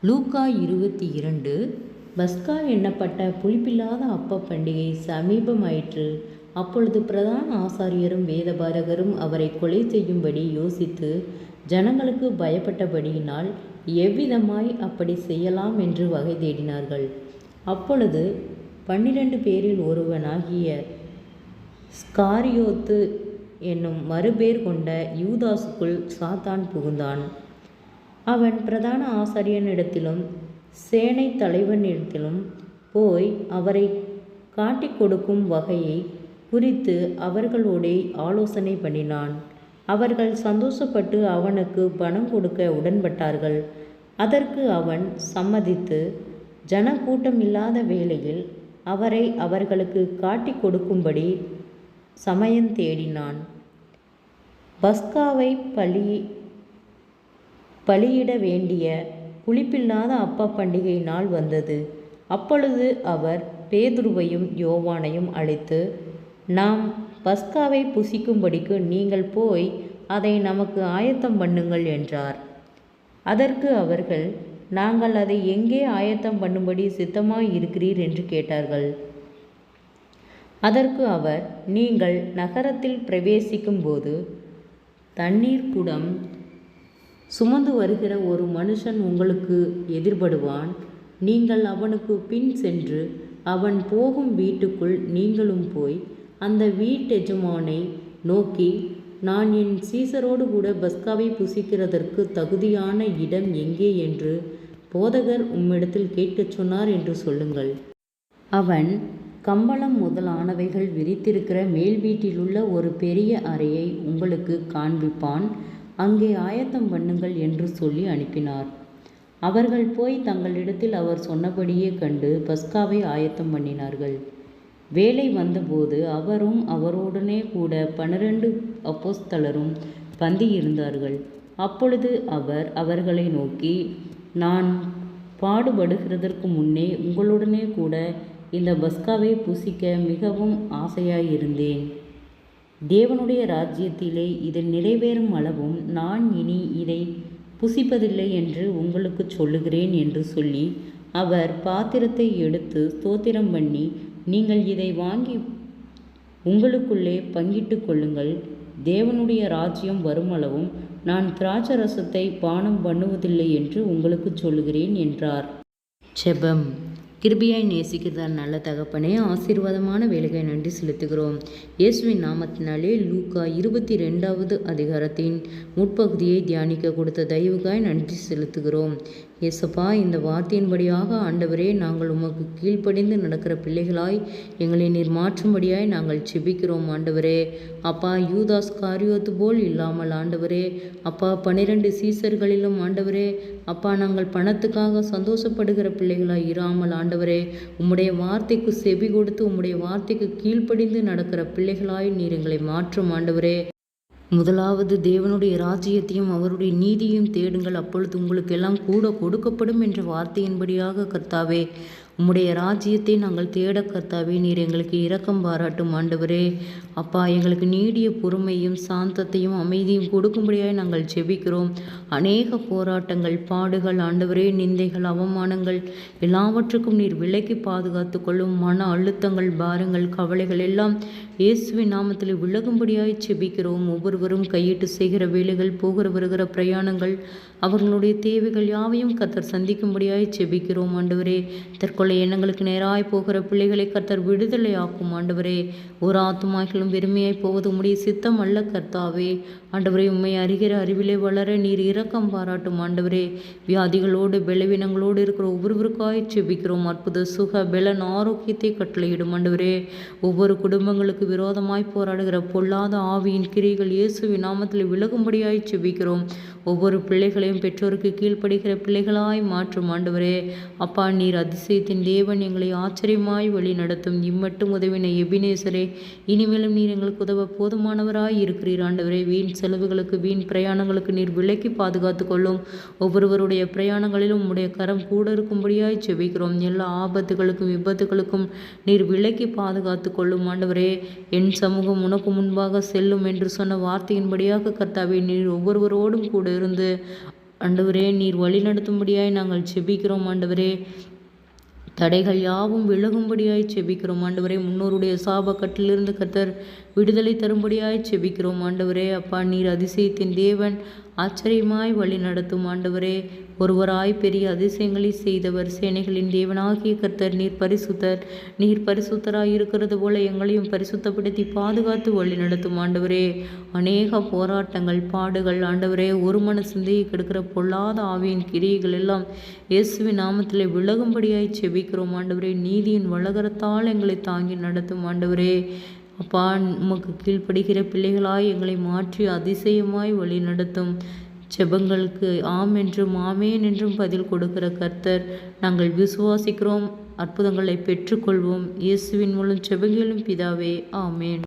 லூக்கா 22. பஸ்கா எண்ணப்பட்ட புளிப்பில்லாத அப்ப பண்டிகை சமீபமாயிற்று. அப்பொழுது பிரதான ஆசாரியரும் வேதபாரகரும் அவரை கொலை செய்யும்படி யோசித்து ஜனங்களுக்கு பயப்பட்டபடியினால் எவ்விதமாய் அப்படி செய்யலாம் என்று வகை தேடினார்கள். அப்பொழுது 12 பேரில் ஒருவனாகிய ஸ்காரியோத்து என்னும் மறுபேர் கொண்ட யூதாசுக்குள் சாத்தான் புகுந்தான். அவன் பிரதான ஆசாரியனிடத்திலும் சேனை தலைவனிடத்திலும் போய் அவரை காட்டிக் கொடுக்கும் வகையை குறித்து அவர்களோடே ஆலோசனை பண்ணினான். அவர்கள் சந்தோஷப்பட்டு அவனுக்கு பணம் கொடுக்க உடன்பட்டார்கள். அதற்கு அவன் சம்மதித்து ஜனக்கூட்டமில்லாத வேளையில் அவரை அவர்களுக்கு காட்டிக் கொடுக்கும்படி சமயம் தேடினான். பஸ்காவை பலியிட வேண்டிய புளிப்பில்லாத அப்ப பண்டிகை நாள் வந்தது. அப்பொழுது அவர் பேதுருவையும் யோவானையும் அழைத்து, நாம் பஸ்காவை புசிக்கும்படிக்கு நீங்கள் போய் அதை நமக்கு ஆயத்தம் பண்ணுங்கள் என்றார். அதற்கு அவர்கள், நாங்கள் அதை எங்கே ஆயத்தம் பண்ணும்படி சித்தமாய் இருக்கிறீர் என்று கேட்டார்கள். அதற்கு அவர், நீங்கள் நகரத்தில் பிரவேசிக்கும்போது தண்ணீர் குடம் சுமந்து வருகிற ஒரு மனுஷன் உங்களுக்கு எதிர்படுவான். நீங்கள் அவனுக்கு பின் சென்று அவன் போகும் வீட்டுக்குள் நீங்களும் போய் அந்த வீட்டெஜமானை நோக்கி, நான் என் சீசரோடு கூட பஸ்காவை புசிக்கிறதற்கு தகுதியான இடம் எங்கே என்று போதகர் உம்மிடத்தில் கேட்கச் சொன்னார் என்று சொல்லுங்கள். அவன் கம்பளம் முதலானவைகள் விரித்திருக்கிற மேல் வீட்டிலுள்ள ஒரு பெரிய அறையை உங்களுக்கு காண்பிப்பான். அங்கே ஆயத்தம் பண்ணுங்கள் என்று சொல்லி அனுப்பினார். அவர்கள் போய் தங்களிடத்தில் அவர் சொன்னபடியே கண்டு பஸ்காவை ஆயத்தம் பண்ணினார்கள். வேளை வந்தபோது அவரும் அவரோடனே கூட 12 அப்போஸ்தலரும் பந்தியிருந்தார்கள். அப்பொழுது அவர் அவர்களை நோக்கி, நான் பாடுபடுகிறதற்கு முன்னே உங்களுடனே கூட இந்த பஸ்காவை புசிக்க மிகவும் ஆசையாயிருந்தேன். தேவனுடைய ராஜ்யத்திலே இது நிறைவேறும் அளவும் நான் இனி இதை புசிப்பதில்லை என்று உங்களுக்கு சொல்லுகிறேன் என்று சொல்லி அவர் பாத்திரத்தை எடுத்து ஸ்தோத்திரம் பண்ணி, நீங்கள் இதை வாங்கி உங்களுக்குள்ளே பங்கிட்டு கொள்ளுங்கள். தேவனுடைய ராஜ்யம் வருமளவும் நான் திராட்சரசத்தை பானம் பண்ணுவதில்லை என்று உங்களுக்கு சொல்லுகிறேன் என்றார். ஜெபம். கிருபையாய் நேசிக்கிற நல்ல தகப்பனே, ஆசீர்வாதமான வேலையை நன்றி செலுத்துகிறோம். இயேசுவின் நாமத்தினாலே லூக்கா 22வது அதிகாரத்தின் முற்பகுதியை தியானிக்க கொடுத்த தயவுக்காய் நன்றி செலுத்துகிறோம். இயேசப்பா, இந்த வார்த்தையின்படியாக ஆண்டவரே, நாங்கள் உமக்கு கீழ்ப்படிந்து நடக்கிற பிள்ளைகளாய் எங்களை நீர் மாற்றும்படியாய் நாங்கள் செபிக்கிறோம். ஆண்டவரே அப்பா, யூதாஸ் காரியோத்து போல் இல்லாமல் ஆண்டவரே அப்பா, 12 சீசர்களிலும் ஆண்டவரே அப்பா, நாங்கள் பணத்துக்காக சந்தோஷப்படுகிற பிள்ளைகளாய் இராமல் ஆண்டவரே, உம்முடைய வார்த்தைக்கு செவி கொடுத்து உம்முடைய வார்த்தைக்கு கீழ்ப்படிந்து நடக்கிற பிள்ளைகளாய் நீர் எங்களை மாற்றும். ஆண்டவரே, முதலாவது தேவனுடைய ராஜ்யத்தையும் அவருடைய நீதியையும் தேடுங்கள், அப்பொழுது உங்களுக்கு எல்லாம் கூட கொடுக்கப்படும் என்ற வார்த்தையின்படியாக கர்த்தாவே, உம்முடைய ராஜ்யத்தை நாங்கள் தேட கர்த்தாவே, நீர் எங்களுக்கு இரக்கம் பாராட்டும். ஆண்டவரே அப்பா, எங்களுக்கு நீடிய பொறுமையும் சாந்தத்தையும் அமைதியும் கொடுக்கும்படியாய் நாங்கள் ஜெபிக்கிறோம். அநேக போராட்டங்கள், பாடுகள், ஆண்டவரே நிந்தைகள், அவமானங்கள் எல்லாவற்றுக்கும் நீர் விலக்கி பாதுகாத்து கொள்ளும். மன அழுத்தங்கள், பாரங்கள், கவலைகள் எல்லாம் இயேசுவின் நாமத்தில் விலகும்படியாய் ஜெபிக்கிறோம். ஒவ்வொருவரும் கையிட்டு செய்கிற வேலைகள், போகிற வருகிற பிரயாணங்கள், அவர்களுடைய தேவைகள் யாவையும் கர்த்தர் சந்திக்கும்படியாய் ஜெபிக்கிறோம். ஆண்டவரே, தற்கொலை எண்ணங்களுக்கு நேராய் போகிற பிள்ளைகளை கர்த்தர் விடுதலை ஆக்கும். ஆண்டவரே, ஒரு ஆத்துமாக்களும் வெறுமையாய் போவது உம்முடைய சித்தம் அல்ல கர்த்தாவே. ஆண்டவரே, உம்மை அறிகிற அறிவிலே வளர நீர் இரக்கம் பாராட்டும். ஆண்டவரே, வியாதிகளோடு பலவீனங்களோடு இருக்கிற ஒவ்வொருவருக்காய் ஜெபிக்கிறோம். அற்புத சுக பலன் ஆரோக்கியத்தை கட்டளையிடும். ஆண்டவரே, ஒவ்வொரு குடும்பங்களுக்கு விரோதமாய் போராடுகிற பொல்லாத ஆவியின் கிரிகள் இயேசுவின் நாமத்தில் விலகும்படியாய் ஜெபிக்கிறோம். ஒவ்வொரு பிள்ளைகளையும் பெற்றோருக்கு கீழ்ப்படுகிற பிள்ளைகளாய் மாற்றும். ஆண்டவரே அப்பா, நீர் அதிசயத்தின் தேவன், எங்களை ஆச்சரியமாய் வழி நடத்தும். இம்மட்டும் உதவின எபினேசரே, இனிமேலும் நீர் எங்களுக்கு உதவ போதுமானவராய் இருக்கிறீர். ஆண்டவரே, வீண் செலவுகளுக்கு வீண் பிரயாணங்களுக்கு நீர் விலக்கி பாதுகாத்து கொள்ளும். ஒவ்வொருவருடைய பிரயாணங்களிலும் உம்முடைய கரம் கூட இருக்கும்படியாய் ஜெபிக்கிறோம். எல்லா ஆபத்துகளுக்கும் விபத்துகளுக்கும் நீர் விலக்கி பாதுகாத்து கொள்ளும். ஆண்டவரே, என் சமூகம் உனக்கு முன்பாக செல்லும் என்று சொன்ன வார்த்தையின்படியாக கர்த்தாவே, நீர் ஒவ்வொருவரோடும் கூட இருந்து ஆண்டவரே நீர் வழி நடத்தும்படியாய் நாங்கள் செபிக்கிறோம். ஆண்டவரே தடைகள் யாவும் விலகும்படியாய் செபிக்கிறோம். ஆண்டவரே முன்னோருடைய சாபக்கட்டிலிருந்து கர்த்தர் விடுதலை தரும்படியாய் செபிக்கிறோம். ஆண்டவரே அப்பா நீர் அதிசயத்தின் தேவன், ஆச்சரியமாய் வழி நடத்தும் ஆண்டவரே. ஒருவராய் பெரிய அதிசயங்களை செய்தவர், சேனைகளின் தேவனாகிய கர்த்தர் நீர் பரிசுத்தராய் இருக்கிறது போல எங்களையும் பரிசுத்தப்படுத்தி பாதுகாத்து வழி நடத்தும் ஆண்டவரே. அநேக போராட்டங்கள், பாடுகள் ஆண்டவரே, ஒரு மன சிந்தையை கெடுக்கிற பொல்லாத ஆவியின் கிரியைகள் எல்லாம் இயேசுவின் நாமத்திலே விலகும்படியாய் செபிக்கிறோம் ஆண்டவரே. நீதியின் வலகரத்தால் எங்களை தாங்கி நடத்தும் ஆண்டவரே. அப்பா உமக்கு கீழ்ப்படுகிற பிள்ளைகளாய் எங்களை மாற்றி அதிசயமாய் வழி நடத்தும். செபங்களுக்கு ஆம் என்றும் ஆமேன் என்றும் பதில் கொடுக்கிற கர்த்தர், நாங்கள் விசுவாசிக்கிறோம், அற்புதங்களை பெற்றுக்கொள்வோம். இயேசுவின் மூலம் செபங்களும் பிதாவே, ஆமேன்.